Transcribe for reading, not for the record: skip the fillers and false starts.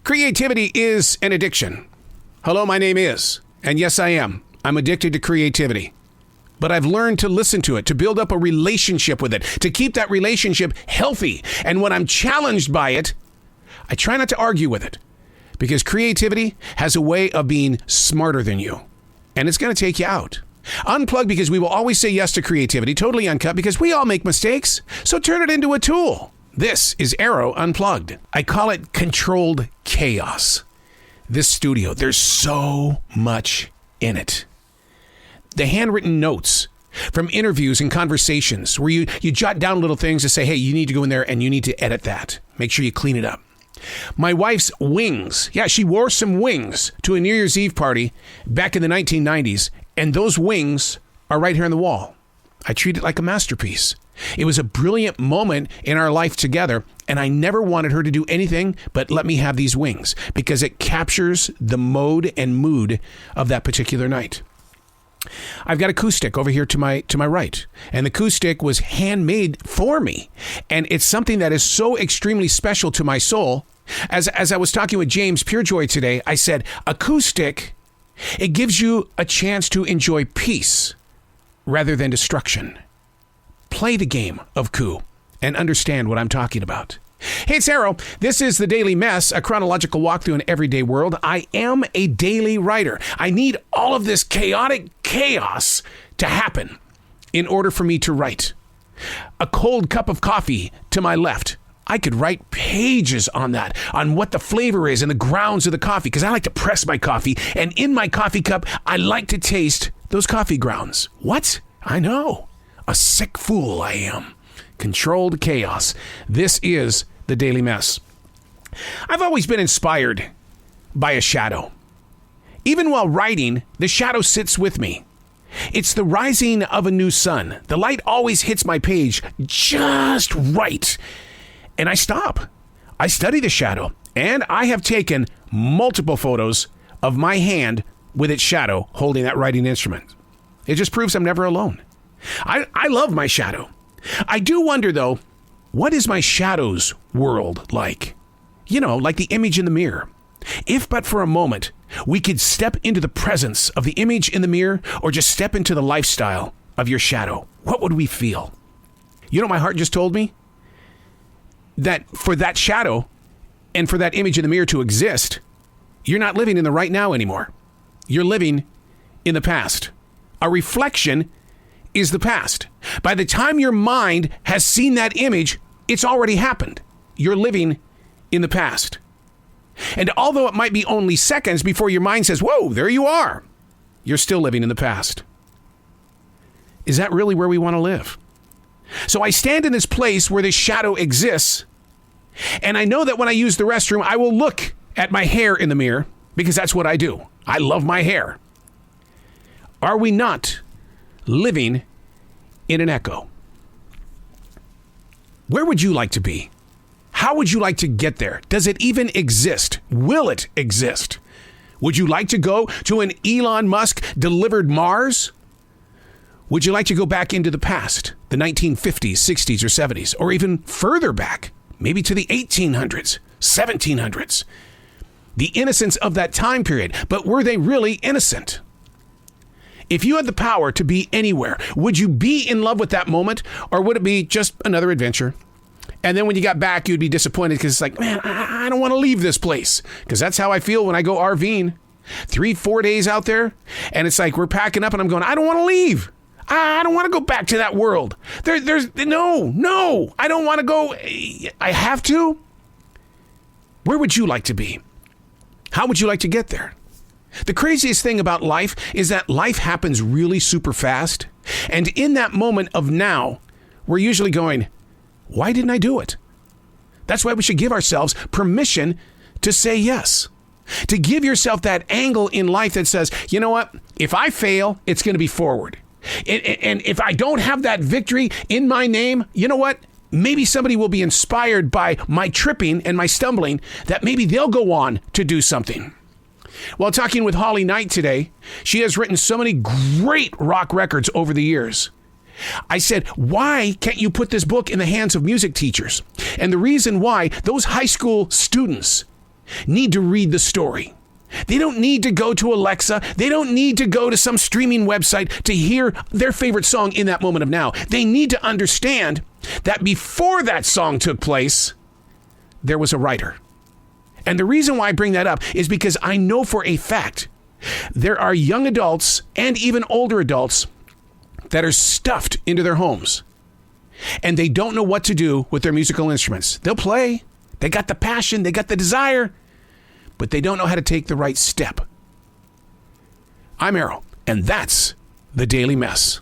Creativity is an addiction. Hello, my name is, and yes, I am. I'm addicted to creativity. But I've learned to listen to it, to build up a relationship with it, to keep that relationship healthy. And when I'm challenged by it, I try not to argue with it, because creativity has a way of being smarter than you, and it's going to take you out. Unplugged, because we will always say yes to creativity. Totally Uncut, because we all make mistakes. So turn it into a tool. This is Arroe Unplugged. I call it controlled chaos. This studio, there's so much in it. The handwritten notes from interviews and conversations where you jot down little things to say, hey, you need to go in there and you need to edit that. Make sure you clean it up. My wife's wings. Yeah, she wore some wings to a New Year's Eve party back in the 1990s, and those wings are right here on the wall. I treat it like a masterpiece. It was a brilliant moment in our life together, and I never wanted her to do anything but let me have these wings because it captures the mode and mood of that particular night. I've got a coup stick over here to my right, and the coup stick was handmade for me, and it's something that is so extremely special to my soul. As I was talking with James Purejoy today, I said, a coup stick, it gives you a chance to enjoy peace rather than destruction. Play the game of coup and understand what I'm talking about. Hey, it's Arroe. This is The Daily Mess, a chronological walk through an everyday world. I am a daily writer. I need all of this chaotic chaos to happen in order for me to write. A cold cup of coffee to my left. I could write pages on that, on what the flavor is and the grounds of the coffee, because I like to press my coffee, and in my coffee cup, I like to taste those coffee grounds. What? I know. A sick fool I am. Controlled chaos. This is The Daily Mess. I've always been inspired by a shadow. Even while writing, the shadow sits with me. It's the rising of a new sun. The light always hits my page just right. And I stop. I study the shadow. And I have taken multiple photos of my hand with its shadow holding that writing instrument. It just proves I'm never alone. I love my shadow. I do wonder, though, what is my shadow's world like? You know, like the image in the mirror. If but for a moment, we could step into the presence of the image in the mirror or just step into the lifestyle of your shadow, what would we feel? You know, my heart just told me that for that shadow and for that image in the mirror to exist, you're not living in the right now anymore. You're living in the past. A reflection is the past. By the time your mind has seen that image, it's already happened. You're living in the past. And although it might be only seconds before your mind says, whoa, there you are, you're still living in the past. Is that really where we want to live? So I stand in this place where this shadow exists, and I know that when I use the restroom, I will look at my hair in the mirror, because that's what I do. I love my hair. Are we not living in an echo? Where would you like to be? How would you like to get there? Does it even exist? Will it exist? Would you like to go to an Elon Musk delivered Mars? Would you like to go back into the past, the 1950s, 60s, or 70s, or even further back, maybe to the 1800s, 1700s? The innocence of that time period, but were they really innocent? If you had the power to be anywhere, would you be in love with that moment, or would it be just another adventure? And then when you got back, you'd be disappointed because it's like, man, I don't want to leave this place, because that's how I feel when I go RVing. 3-4 days out there, and it's like we're packing up and I'm going, I don't want to leave. I don't want to go back to that world. No, I don't want to go. I have to. Where would you like to be? How would you like to get there? The craziest thing about life is that life happens really super fast. And in that moment of now, we're usually going, why didn't I do it? That's why we should give ourselves permission to say yes. To give yourself that angle in life that says, you know what? If I fail, it's going to be forward. And if I don't have that victory in my name, you know what? Maybe somebody will be inspired by my tripping and my stumbling, that maybe they'll go on to do something. While talking with Holly Knight today, she has written so many great rock records over the years. I said, why can't you put this book in the hands of music teachers? And the reason why, those high school students need to read the story. They don't need to go to Alexa. They don't need to go to some streaming website to hear their favorite song in that moment of now. They need to understand that before that song took place, there was a writer. And the reason why I bring that up is because I know for a fact there are young adults and even older adults that are stuffed into their homes. And they don't know what to do with their musical instruments. They'll play. They got the passion. They got the desire. But they don't know how to take the right step. I'm Arroe, and that's the Daily Mess.